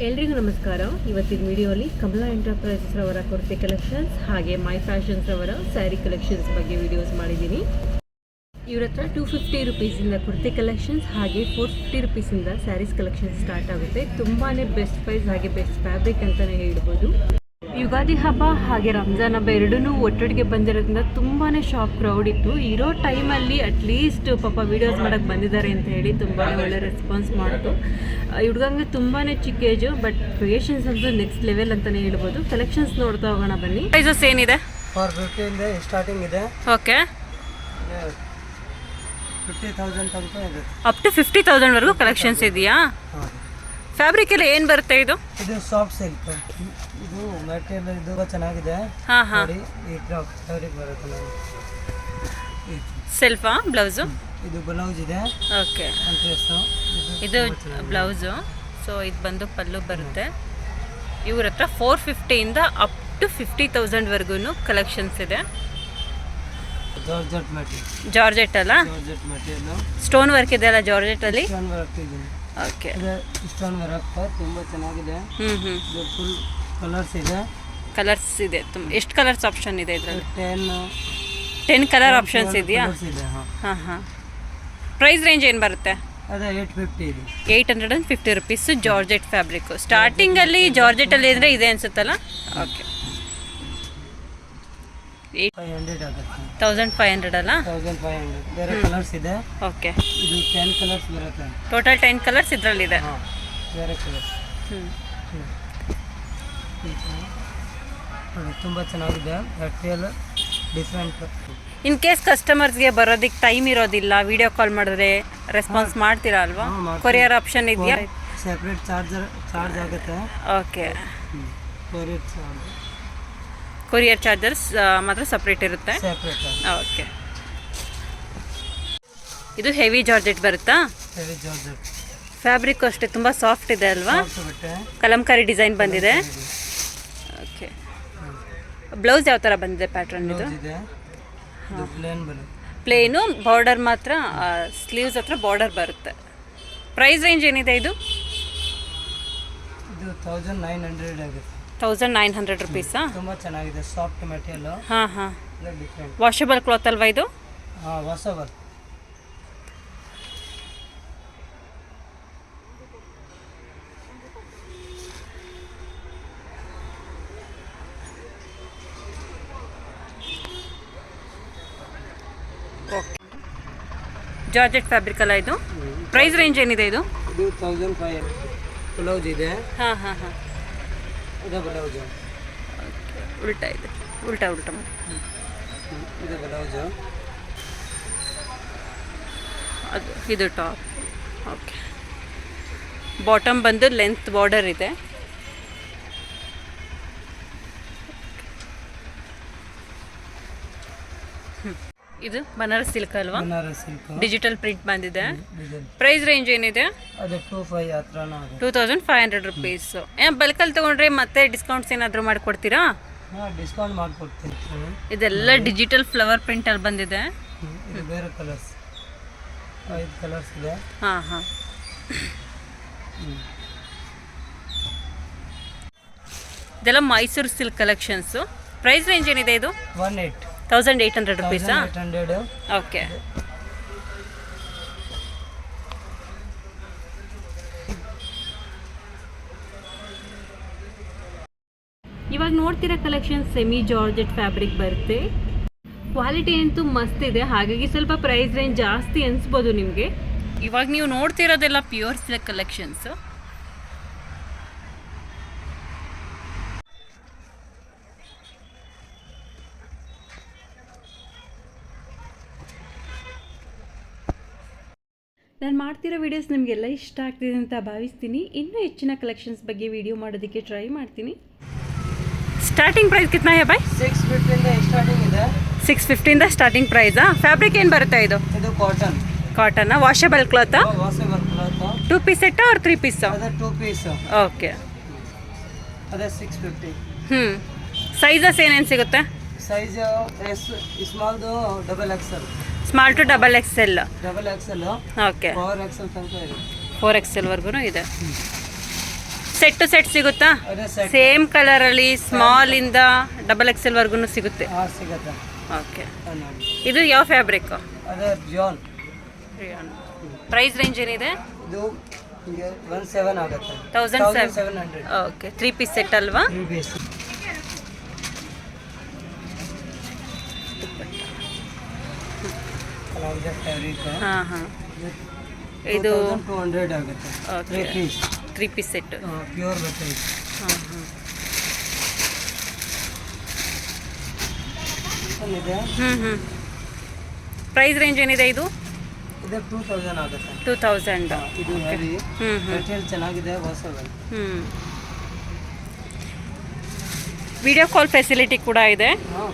ಎಲ್ರಿಗೂ ನಮಸ್ಕಾರ. ಇವತ್ತಿನ ವಿಡಿಯೋಲಿ ಕಮಲಾ ಎಂಟರ್ಪ್ರೈಸಸ್ ಅವರ ಕುರ್ತಿ ಕಲೆಕ್ಷನ್ಸ್ ಹಾಗೆ ಮೈ ಫ್ಯಾಷನ್ಸ್ ಅವರ ಸ್ಯಾರಿ ಕಲೆಕ್ಷನ್ಸ್ ಬಗ್ಗೆ ವಿಡಿಯೋಸ್ ಮಾಡಿದ್ದೀನಿ. ಇವ್ರ ಹತ್ರ 250 ರುಪೀಸಿಂದ ಕುರ್ತಿ ಕಲೆಕ್ಷನ್ಸ್ ಹಾಗೆ 450 ರುಪೀಸಿಂದ ಸ್ಯಾರೀಸ್ ಕಲೆಕ್ಷನ್ಸ್ ಸ್ಟಾರ್ಟ್ ಆಗುತ್ತೆ. ತುಂಬಾ ಬೆಸ್ಟ್ ಪ್ರೈಸ್ ಹಾಗೆ ಬೆಸ್ಟ್ ಫ್ಯಾಬ್ರಿಕ್ ಅಂತಲೇ ಹೇಳ್ಬೋದು. ಯುಗಾದಿ ಹಬ್ಬ ಹಾಗೆ ರಂಜಾನ್ ಹಬ್ಬ ಎರಡೂ ಒಟ್ಟೊಟ್ಟಿಗೆ ಬಂದಿರೋದ್ರಿಂದ ತುಂಬಾ ಶಾಪ್ ಕ್ರೌಡ್ ಇತ್ತು. ಇರೋ ಟೈಮಲ್ಲಿ ಅಟ್ಲೀಸ್ಟ್ ಪಾಪ ವೀಡಿಯೋಸ್ ಮಾಡೋಕ್ಕೆ ಬಂದಿದ್ದಾರೆ ಅಂತ ಹೇಳಿ ತುಂಬಾ ಒಳ್ಳೆ ರೆಸ್ಪಾನ್ಸ್ ಮಾಡಿತು. ಹುಡುಗಂಗೆ ತುಂಬಾ ಚಿಕ್ಕ ಏಜು, ಬಟ್ ಕ್ರಿಯೇಷನ್ಸ್ ಅಂತೂ ನೆಕ್ಸ್ಟ್ ಲೆವೆಲ್ ಅಂತಲೇ ಹೇಳ್ಬೋದು. ಕಲೆಕ್ಷನ್ಸ್ ನೋಡ್ತಾ ಹೋಗೋಣ ಬನ್ನಿ. ಪ್ರೈಸಸ್ ಏನಿದೆ? 450 ಸ್ಟಾರ್ಟಿಂಗ್ ಇದೆ. ಓಕೆ, 50,000 ತನಕ ಇದೆ. ಅಪ್ ಟು 50,000 ವರೆಗೂ ಕಲೆಕ್ಷನ್ಸ್ ಇದೆಯಾ? ಫ್ಯಾಬ್ರಿಕ್ ಎಲ್ಲ ಏನು ಬರುತ್ತೆ? ಇದು ಸಾಫ್ಟ್ ಸಿಲ್ಕ್. ಇದು ಮೆಟೀರಿಯಲ್ ಇದು ಚೆನ್ನಾಗಿದೆ. ನೋಡಿ ಈ ಫ್ಯಾಬ್ರಿಕ್ ಬರುತ್ತೆ ನೋಡಿ. ಸೆಲ್ಫಾ ಬ್ಲೌಸು? ಇದು ಬ್ಲೌಸ್ ಇದೆ. ಓಕೆ, ಇದು ಬ್ಲೌಸು. ಸೊ ಇದು ಬಂದು ಪಲ್ಲು ಬರುತ್ತೆ. ಇವ್ರ ಹತ್ರ 450ಇಂದ ಅಪ್ ಟು 50,000 ವರೆಗೂ ಕಲೆಕ್ಷನ್ಸ್ ಇದೆ. ಜಾರ್ಜೆಟ್ ಅಲ್ಲ? ಸ್ಟೋನ್ ವರ್ಕ್ ಇದೆ ಅಲ್ಲ ಜಾರ್ಜೆಟ್ ಅಲ್ಲಿ? ಓಕೆ, ಸ್ಟೋನ್ ವರ್ಕ್ ತುಂಬಾ ಚೆನ್ನಾಗಿದೆ. ಫುಲ್ ಕಲರ್ಸ್ ಇದೆ. ಕಲರ್ಸ್ ಇದೆ. ಎಷ್ಟು ಕಲರ್ಸ್ ಆಪ್ಷನ್ ಇದೆ ಇದರಲ್ಲಿ? 10 ಕಲರ್ ಆಪ್ಷನ್ಸ್ ಇದೆಯಾ? ಹಾಂ. ಪ್ರೈಸ್ ರೇಂಜ್ ಏನು ಬರುತ್ತೆ? ಅದೇ 850 ಇದೆ. 850 ರುಪೀಸ್ ಜಾರ್ಜೆಟ್ ಫ್ಯಾಬ್ರಿಕ್. ಸ್ಟಾರ್ಟಿಂಗಲ್ಲಿ ಜಾರ್ಜೆಟಲ್ಲಿ ಅಂದರೆ ಇದೆ ಅನಿಸುತ್ತಲ್ಲ? ಓಕೆ, 500 ಆಗುತ್ತೆ. 1500 ಅಲ್ಲ? 1500 ಬೇರೆ ಕಲರ್ಸ್ ಇದೆ. ಓಕೆ, ಇದು 10 ಕಲರ್ಸ್ ಬರುತ್ತೆ. ಟೋಟಲ್ 10 ಕಲರ್ಸ್ ಇದರಲ್ಲಿದೆ. ಬೇರೆ ಕಲರ್ಸ್ ತುಂಬ ಚೆನ್ನಾಗಿದೆ. Material different. ಇನ್ ಕೇಸ್ ಕಸ್ಟಮರ್ಸ್ಗೆ ಬರೋದಕ್ಕೆ ಟೈಮ್ ಇರೋದಿಲ್ಲ, ವಿಡಿಯೋ ಕಾಲ್ ಮಾಡಿದ್ರೆ ರೆಸ್ಪಾನ್ಸ್ ಮಾಡ್ತೀರಾ ಅಲ್ವಾ? ಕೊರಿಯರ್ ಆಪ್ಷನ್ ಇದೆಯಾ? ಸೆಪ್ರೇಟ್ ಚಾರ್ಜ್ ಆಗುತ್ತೆ. ಓಕೆ, ಕೊರಿಯರ್ ಕೊರಿಯರ್ ಚಾರ್ಜರ್ಸ್ ಮಾತ್ರ ಸಪ್ರೇಟ್ ಇರುತ್ತೆ. ಓಕೆ, ಇದು ಹೆವಿ ಜಾರ್ಜೆಟ್ ಬರುತ್ತಾ? ಹೆವಿ ಜಾರ್ಜೆಟ್ ಫ್ಯಾಬ್ರಿಕ್ ಅಷ್ಟೇ ತುಂಬ ಸಾಫ್ಟ್ ಇದೆ ಅಲ್ವಾ? ಕಲಂಕಾರಿ ಡಿಸೈನ್ ಬಂದಿದೆ. ಓಕೆ, ಬ್ಲೌಸ್ ಯಾವ ಥರ ಬಂದಿದೆ ಪ್ಯಾಟ್ರನ್? ಇದು ಪ್ಲೇನು, ಬಾರ್ಡರ್ ಮಾತ್ರ ಸ್ಲೀವ್ಸ್ ಹತ್ರ ಬಾರ್ಡರ್ ಬರುತ್ತೆ. ಪ್ರೈಸ್ ರೇಂಜ್ ಏನಿದೆ ಇದು? 1900 ಆಗುತ್ತೆ. 1900 ರುಪೀಸಾ? ತುಂಬ ಚೆನ್ನಾಗಿದೆ. Soft material. ಹಾಂ. ವಾಷಬಲ್ ಕ್ಲಾತ್ ಅಲ್ವಾ ಇದು? ವಾಷಬಲ್. ಓಕೆ, ಜಾರ್ಜೆಟ್ ಫ್ಯಾಬ್ರಿಕ್ ಅಲ್ಲ ಇದು? ಪ್ರೈಸ್ ರೇಂಜ್ ಏನಿದೆ ಇದು? 1500 ಬ್ಲೌಸ್ ಇದೆ. ಹಾಂ. ಇದು ಬ್ಲೌಸ್. ಉಲ್ಟಾ ಇದೆ, ಉಲ್ಟಾ ಮಾಡಿ. ಇದು ಬ್ಲೌಸು. ಇದು ಟಾಪ್. ಓಕೆ, ಬಾಟಮ್ ಬಂದು ಲೆಂತ್ ಬಾರ್ಡರ್ ಇದೆ. ಇದು ಬನಾರಸ್ ಸಿಲ್ಕ್ ಅಲ್ವಾ? ಬನಾರಸ್ ಸಿಲ್ಕ್. ಡಿಜಿಟಲ್ ಪ್ರಿಂಟ್ ಬಂದಿದೆ. ಪ್ರೈಸ್ ರೇಂಜ್ ಏನಿದೆ? ಅದು 2500 ರುಪೀಸ್. ಬಲ್ಕಲ್ಲಿ ತೊಗೊಂಡ್ರೆ ಮತ್ತೆ ಡಿಸ್ಕೌಂಟ್ಸ್ ಏನಾದರೂ ಮಾಡಿಕೊಡ್ತೀರಾ? ಡಿಸ್ಕೌಂಟ್ ಮಾಡಿಕೊಡ್ತೀನಿ. ಇದೆಲ್ಲ ಡಿಜಿಟಲ್ ಫ್ಲವರ್ ಪ್ರಿಂಟಲ್ಲಿ ಬಂದಿದೆ. ಇದು ಬೇರೆ ಕಲರ್ಸ್, 5 ಕಲರ್ಸ್ ಇದೆ. ಹಾಂ. ಇದೆಲ್ಲ Mysuru silk collections. Price range ಏನಿದೆ ಇದು? 1800 ರುಪೀಸಾ? 1800. ಓಕೆ, ಇವಾಗ ನೋಡ್ತಿರೋ ಕಲೆಕ್ಷನ್ ಸೆಮಿ ಜಾರ್ಜೆಟ್ ಫ್ಯಾಬ್ರಿಕ್ ಬರುತ್ತೆ. ಕ್ವಾಲಿಟಿ ಅಂತೂ ಮಸ್ತ್ ಇದೆ, ಹಾಗಾಗಿ ಸ್ವಲ್ಪ ಪ್ರೈಸ್ ರೇಂಜ್ ಜಾಸ್ತಿ ಅನಿಸ್ಬೋದು ನಿಮಗೆ. ಇವಾಗ ನೀವು ನೋಡ್ತಿರೋದೆಲ್ಲ ಪ್ಯೂರ್ ಸಿಲ್ಕ್ ಕಲೆಕ್ಷನ್ಸ್. ನಾನು ಮಾಡ್ತಿರೋ ವೀಡಿಯೋಸ್ ನಿಮಗೆಲ್ಲ ಇಷ್ಟ ಆಗ್ತಿದೆ ಅಂತ ಭಾವಿಸ್ತೀನಿ. ಇನ್ನೂ ಹೆಚ್ಚಿನ ಕಲೆಕ್ಷನ್ಸ್ ಬಗ್ಗೆ ವಿಡಿಯೋ ಮಾಡೋದಕ್ಕೆ ಟ್ರೈ ಮಾಡ್ತೀನಿ. ಸ್ಟಾರ್ಟಿಂಗ್ ಪ್ರೈಸ್ ಕಿತ್ನಾ ಹೈ ಬಾಯ್? 650 ಸ್ಟಾರ್ಟಿಂಗ್ ಇದೆ. 650 ಸ್ಟಾರ್ಟಿಂಗ್ ಪ್ರೈಸಾ? ಫ್ಯಾಬ್ರಿಕ್ ಏನು ಬರುತ್ತೆ ಇದು? ಇದು ಕಾಟನ್. ವಾಷಬಲ್ ಕ್ಲಾತಾ? Washable cloth. 2 ಪೀಸ್ ಸೆಟ್ಟಾ ಆರ್ 3 ಪೀಸ್? ಅದೇ 2 ಪೀಸ್. ಓಕೆ, ಅದೇ 650. ಸೈಜಸ್ ಏನೇನು ಸಿಗುತ್ತೆ? ಸೈಜ್ ಸ್ಮಾಲ್ದು XXL. Small to XXL. XXL. Okay, 4XL ತನಕ ಇದೆ. 4XL ವರೆಗೂ ಇದೆ. ಸೆಟ್ ಟು ಸೆಟ್ ಸಿಗುತ್ತಾ? ಅದೇ ಸೆಟ್ ಸೇಮ್ ಕಲರಲ್ಲಿ ಸ್ಮಾಲ್ ಇಂದ XXL ವರ್ಗು ಸಿಗುತ್ತೆ. ಸಿಗುತ್ತೆ. ಓಕೆ, ಅದು ನೋಡಿ. ಇದು ಯಾವ ಫ್ಯಾಬ್ರಿಕ್? ಅದೇ ಜಾನ್. ಪ್ರೈಸ್ ರೇಂಜ್ ಏನಿದೆ? ಇದು ನಿಮಗೆ 17 ಆಗುತ್ತೆ. 1700. ಓಕೆ, 3 ಪೀಸ್ ಸೆಟ್ ಅಲ್ವಾ? 3 ಪೀಸ್. ಕಲಾವಿದ ಫ್ಯಾಬ್ರಿಕ್. ಹಾಂ ಹಾಂ, ಇದು 200 ಆಗುತ್ತೆ. 3 ಪೀಸ್. 3 piece set. ಪ್ಯೂರ್ ಬಟ್ಟೆ ಇದು. ಹಾಂ ಹಾಂ. ಇದೆ. ಪ್ರೈಸ್ ರೇಂಜ್ ಏನಿದೆ ಇದು? ಇದು 2000 ಆಗುತ್ತೆ. 2000. ಇದು ಹೆವಿ. ಮೆಟೀರಿಯಲ್ ಚೆನ್ನಾಗಿದೆ, ಹೊಸದು. ವಿಡಿಯೋ ಕಾಲ್ ಫೆಸಿಲಿಟಿ ಕೂಡ ಇದೆ. ಹಾಂ,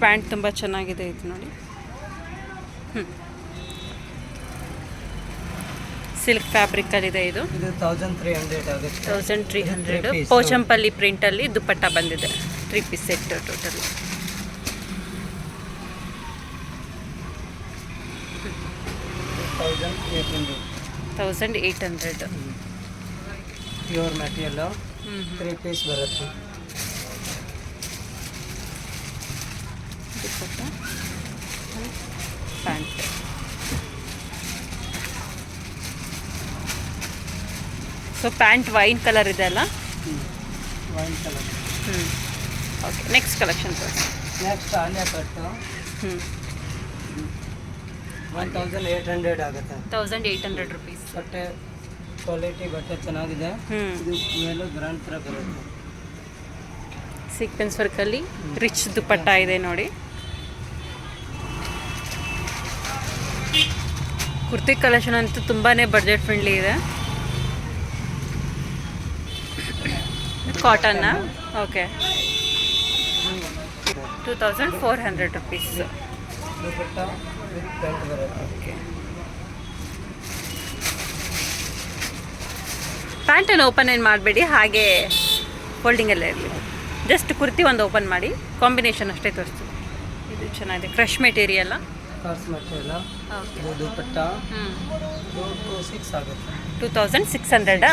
ಪ್ಯಾಂಟ್ ತುಂಬ ಚೆನ್ನಾಗಿದೆ ಇದು ನೋಡಿ. ಸಿಲ್ಕ್ ಫ್ಯಾಬ್ರಿಕಲ್ಲಿದೆ ಇದು. ಇದು 1300 ಆಗುತ್ತೆ. 1300. ಪೋಚಂಪಲ್ಲಿ ಪ್ರಿಂಟಲ್ಲಿ ದುಪ್ಪಟ್ಟ ಬಂದಿದೆ. 3 piece set total. 1800. Pure material. 3 piece ಬರುತ್ತೆ. Dupatta, pant. So pant wine colour ಇದೆ ಅಲ್ಲ? Wine colour. Okay, next collection sir. Next Alia cut. 1800 ಆಗುತ್ತೆ. 1800 ರುಪೀಸ್. ಬಟ್ಟೆ ಕ್ವಾಲಿಟಿ, ಬಟ್ಟೆ ಚೆನ್ನಾಗಿದೆ. ಇದು ಮೇಲೂ ಗ್ರ್ಯಾಂಡ್ ಥರ ಬರುತ್ತೆ. ಸೀಕ್ವೆನ್ಸ್ ವರ್ಕಲ್ಲಿ ರಿಚ್ ದುಪ್ಪಟ್ಟ ಇದೆ ನೋಡಿ. ಕುರ್ತಿ ಕಲೆಕ್ಷನ್ ಅಂತೂ ತುಂಬಾ ಬಡ್ಜೆಟ್ ಫ್ರೆಂಡ್ಲಿ ಇದೆ. ಕಾಟನ್ನ. Okay, 2400 rupees. Dupatta with pant ಬರುತ್ತೆ. ಓಕೆ, ಪ್ಯಾಂಟನ್ನು ಓಪನ್ ಏನು ಮಾಡಬೇಡಿ, ಹಾಗೆ ಫೋಲ್ಡಿಂಗಲ್ಲೇ ಇರಲಿ. ಜಸ್ಟ್ ಕುರ್ತಿ ಒಂದು ಓಪನ್ ಮಾಡಿ, ಕಾಂಬಿನೇಷನ್ ಅಷ್ಟೇ ತೋರಿಸ್ತೀವಿ. ಇದು ಚೆನ್ನಾಗಿದೆ, ಕ್ರಶ್ ಮೆಟೀರಿಯಲ್ಲ. Cars material. ಇದು ದುಪ್ಪಟ್ಟ. 26 ಆಗುತ್ತೆ. 2600.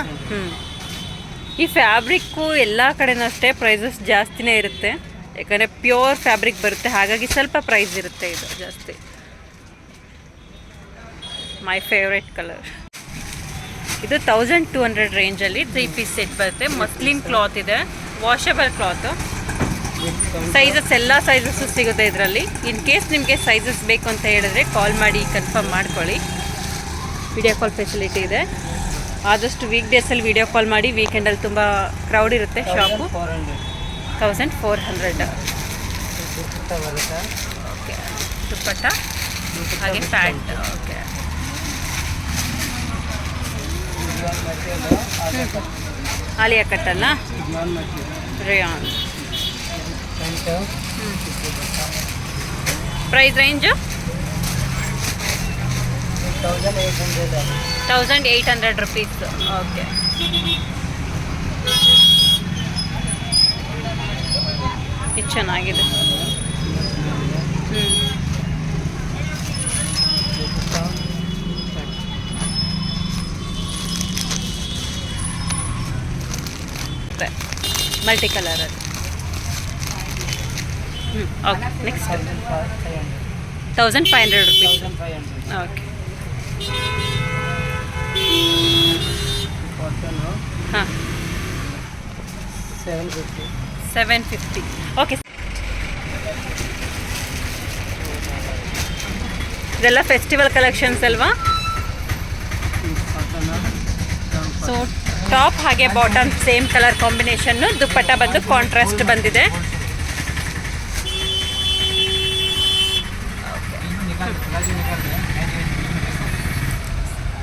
ಈ ಫ್ಯಾಬ್ರಿಕ್ಕು ಎಲ್ಲ ಕಡೆನೂ ಅಷ್ಟೇ ಪ್ರೈಸಸ್ ಜಾಸ್ತಿನೇ ಇರುತ್ತೆ, ಯಾಕಂದರೆ ಪ್ಯೂರ್ ಫ್ಯಾಬ್ರಿಕ್ ಬರುತ್ತೆ, ಹಾಗಾಗಿ ಸ್ವಲ್ಪ ಪ್ರೈಸ್ ಇರುತ್ತೆ ಇದು ಜಾಸ್ತಿ. My favourite colour. ಇದು 1200 ರೇಂಜಲ್ಲಿ 3 ಪೀಸ್ ಸೆಟ್ ಬರುತ್ತೆ. ಮಸ್ಲಿನ್ ಕ್ಲಾತ್ ಇದೆ, ವಾಷಬಲ್ ಕ್ಲಾತು. ಸೈಜಸ್ ಎಲ್ಲ ಸೈಜಸ್ಸು ಸಿಗುತ್ತೆ ಇದರಲ್ಲಿ. ಇನ್ ಕೇಸ್ ನಿಮಗೆ ಸೈಜಸ್ ಬೇಕು ಅಂತ ಹೇಳಿದ್ರೆ ಕಾಲ್ ಮಾಡಿ ಕನ್ಫರ್ಮ್ ಮಾಡ್ಕೊಳ್ಳಿ. ವಿಡಿಯೋ ಕಾಲ್ ಫೆಸಿಲಿಟಿ ಇದೆ. ಆದಷ್ಟು ವೀಕ್ ಡೇಸಲ್ಲಿ ವಿಡಿಯೋ ಕಾಲ್ ಮಾಡಿ, ವೀಕೆಂಡಲ್ಲಿ ತುಂಬ ಕ್ರೌಡ್ ಇರುತ್ತೆ ಶಾಪು. 1400. ದುಪ್ಪಟ್ಟ ಬರುತ್ತೆ. ಓಕೆ, ದುಪ್ಪಟ್ಟ ಹಾಗೆ ಪ್ಯಾಂಟ್. ಓಕೆ, ಆಲಿಯಾ ಕಟ್ಟಲ್ಲ, rayon. Price range 1800 rupees. Okay, ಇದು ಚೆನ್ನಾಗಿದೆ. ಮಲ್ಟಿ ಕಲರ್ ಅದು. Okay, next 1500 rupees. ಓಕೆ, ಹಾಂ, 750. ಓಕೆ, ಇದೆಲ್ಲ ಫೆಸ್ಟಿವಲ್ ಕಲೆಕ್ಷನ್ಸ್ ಅಲ್ವಾ? ಸೊ ಟಾಪ್ ಹಾಗೆ bottom same colour combination. Dupatta ಬಂದು ಕಾಂಟ್ರಾಸ್ಟ್ ಬಂದಿದೆ.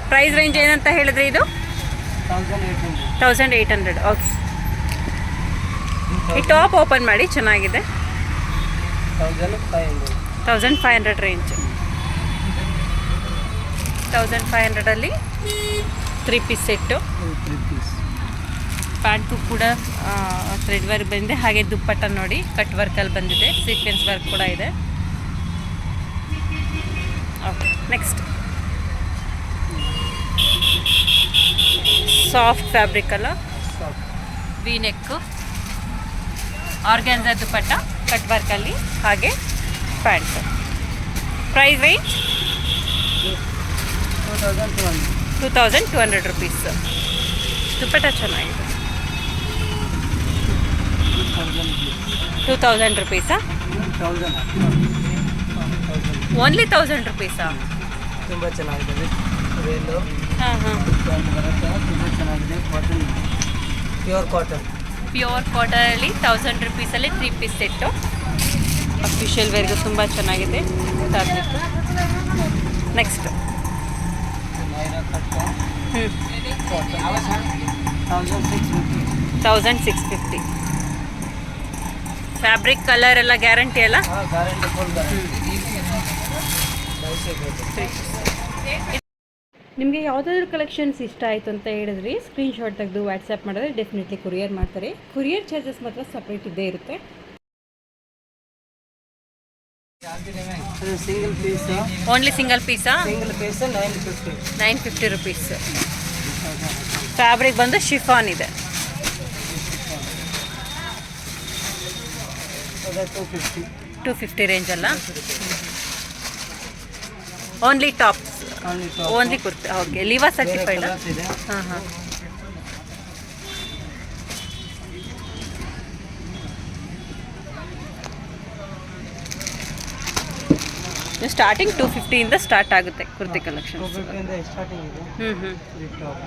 ಪ್ರೈಸ್ ರೇಂಜ್ ಏನಂತ ಹೇಳಿದ್ರೆ ಇದು 1800. ಓಕೆ, ಈ ಟಾಪ್ ಓಪನ್ ಮಾಡಿ, ಚೆನ್ನಾಗಿದೆ. 1500 ರೇಂಜ್. 1500ಅಲ್ಲಿ 3 ಪೀಸ್ ಸೆಟ್ಟು. ಪ್ಯಾಂಟು ಕೂಡ ಥ್ರೆಡ್ ವರ್ಕ್ ಬಂದಿದೆ, ಹಾಗೆ ದುಪ್ಪಟ್ಟ ನೋಡಿ ಕಟ್ ವರ್ಕಲ್ಲಿ ಬಂದಿದೆ, ಸೀಕ್ವೆನ್ಸ್ ವರ್ಕ್ ಕೂಡ ಇದೆ. ಓಕೆ, ನೆಕ್ಸ್ಟ್ ಸಾಫ್ಟ್ ಫ್ಯಾಬ್ರಿಕ್ ಅಲ್ಲ, soft. V neck, organza dupatta, cut ವರ್ಕಲ್ಲಿ, ಹಾಗೆ pant. Price range 2200 rupees. Dupatta ಚೆನ್ನಾಗಿದೆ. 2000 ರುಪೀಸಾ? ಓನ್ಲಿ 1000 ರುಪೀಸಾ? ತುಂಬ ಚೆನ್ನಾಗಿದೆ. ವೇಲು ಹಾಂ ಹಾಂ, ಬರುತ್ತೆ, ತುಂಬ ಚೆನ್ನಾಗಿದೆ. Cotton, pure cotton. ಪ್ಯೂರ್ ಕಾಟನಲ್ಲಿ 1000 ರುಪೀಸಲ್ಲಿ 3 ಪೀಸ್ ಸೆಟ್ಟು. ಅಫಿಷಿಯಲ್ ವೇರ್ಗೂ ತುಂಬ ಚೆನ್ನಾಗಿದೆ ಫ್ಯಾಬ್ರಿಕ್. ನೆಕ್ಸ್ಟ್ ನೈರಾ ಕಟ್ ಹ್ಞೂ, ಕಾಟನ್ 1650. 1650. ಫ್ಯಾಬ್ರಿಕ್ ಕಲರ್ ಎಲ್ಲ ಗ್ಯಾರಂಟಿ ಅಲ್ಲ? ಹಾಂ, ಗ್ಯಾರಂಟಿ, ಫುಲ್ ಗ್ಯಾರಂಟಿ. ನಿಮಗೆ ಯಾವುದಾದ್ರೂ ಕಲೆಕ್ಷನ್ಸ್ ಇಷ್ಟ ಆಯಿತು ಅಂತ ಹೇಳಿದ್ರಿ, ಸ್ಕ್ರೀನ್ಶಾಟ್ ತೆಗೆದು ವಾಟ್ಸಪ್ ಮಾಡಿದ್ರೆ ಡೆಫಿನೆಟ್ಲಿ ಕೊರಿಯರ್ ಮಾಡ್ತಾರೆ. ಕೊರಿಯರ್ ಚಾರ್ಜಸ್ ಮಾತ್ರ ಸಪ್ರೇಟ್ ಇದ್ದೇ ಇರುತ್ತೆ. ಸಿಂಗಲ್ ಪೀಸ್, ಓನ್ಲಿ ಸಿಂಗಲ್ ಪೀಸಾ? Single piece 950. 950 ರುಪೀಸ್. ಫ್ಯಾಬ್ರಿಕ್ ಬಂದು ಶಿಫಾನ್ ಇದೆ. ಅದು 250. 250 ರೇಂಜ್ ಅಲ್ಲ? Only tops, only kurti. Okay, Liva certified? ಇದೆ. ಹಾಂ ಹಾಂ. ಸ್ಟಾರ್ಟಿಂಗ್ 250ಇಂದ ಸ್ಟಾರ್ಟ್ ಆಗುತ್ತೆ ಕುರ್ತಿ ಕಲೆಕ್ಷನ್ಸ್. 250 ಇಂದ ಸ್ಟಾರ್ಟಿಂಗ್ ಇದೆ. ಹ್ಞೂ ಹ್ಞೂ. ಈ ಟಾಪ್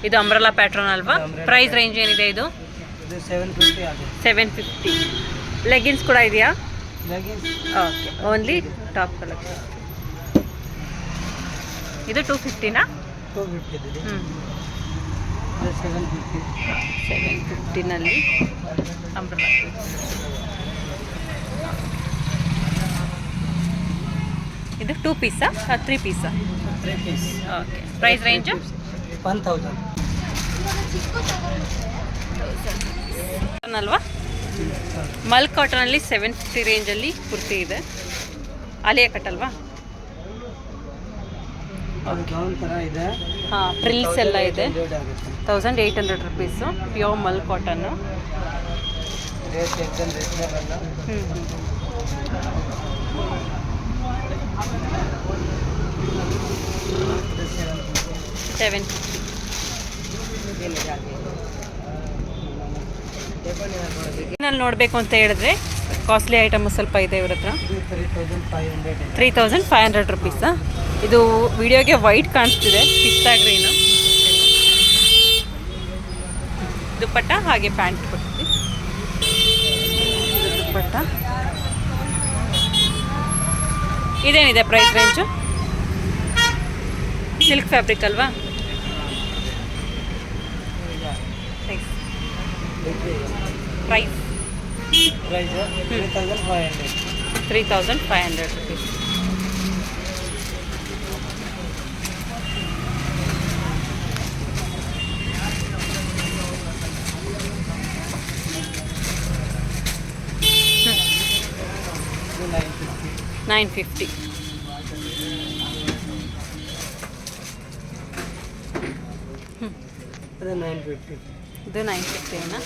ಇದು ಅಂಬ್ರೆಲಾ ಪ್ಯಾಟ್ರನ್ ಅಲ್ವಾ? Umbrella ಪ್ರೈಸ್ ರೇಂಜ್ ಏನಿದೆ ಇದು? ಇದು 750 ಆಗುತ್ತೆ. 750. ಲೆಗಿನ್ಸ್ ಕೂಡ ಇದೆಯಾ? Leggings okay, only top collection. ಇದು 250ನಾ? 250 ಇದೆ. ಹ್ಞೂ, ಇದು 750. 750ನಲ್ಲಿ ಅಂಬ್ರೆಲಾ. ಇದು 2 ಪೀಸಾ 3 ಪೀಸಾ? 3 ಪೀಸ್. ಓಕೆ, ಪ್ರೈಸ್ ರೇಂಜ್ 1000 ಅಲ್ವಾ? ಮಲ್ ಕಾಟನಲ್ಲಿ 750 ರೇಂಜಲ್ಲಿ ಕುರ್ತಿ ಇದೆ. ಆಲಿಯಾ ಕಟ್ ಅಲ್ವಾ? ಅದು ಗೌನ್ ಥರ ಇದೆ. ಹಾಂ, ಫ್ರಿಲ್ಸ್ ಎಲ್ಲ ಇದೆ. 1800 ಆಗುತ್ತೆ. 1800 ರುಪೀಸು, ಪ್ಯೂರ್ ಮಲ್ ಕಾಟನ್ನು. ರೇಟ್ ಎಕ್ದಮ್ ರೀಸನೇಬಲ್. ಹ್ಞೂ ಹ್ಞೂ. ಇದು 750. 750. ಏನಿದೆ ಹಾಗೆ ನಲ್ಲಿ ನೋಡಬೇಕು ಅಂತ ಹೇಳಿದ್ರೆ ಕಾಸ್ಟ್ಲಿ ಐಟಮು ಸ್ವಲ್ಪ ಇದೆ ಇವ್ರ ಹತ್ರ. ಇದು 3500 ಇದೆ. 3500 ರುಪೀಸಾ? ಇದು ವಿಡಿಯೋಗೆ ವೈಟ್ ಕಾಣಿಸ್ತಿದೆ, ಪಿಸ್ತಾ ಗ್ರೀನು. ದುಪ್ಪಟ್ಟ ಹಾಗೆ ಪ್ಯಾಂಟ್ ಕೊಡ್ತೀವಿ. ಇದು ದುಪ್ಪಟ್ಟ. ಇದೇನಿದೆ ಪ್ರೈಸ್ ರೇಂಜು? ಸಿಲ್ಕ್ ಫ್ಯಾಬ್ರಿಕ್ ಅಲ್ವಾ? Price price 3500. 3500 ರುಪೀಸ್. ಇದು 950. 950. ಅದು 950. ಇದು 950 ಏನಾ?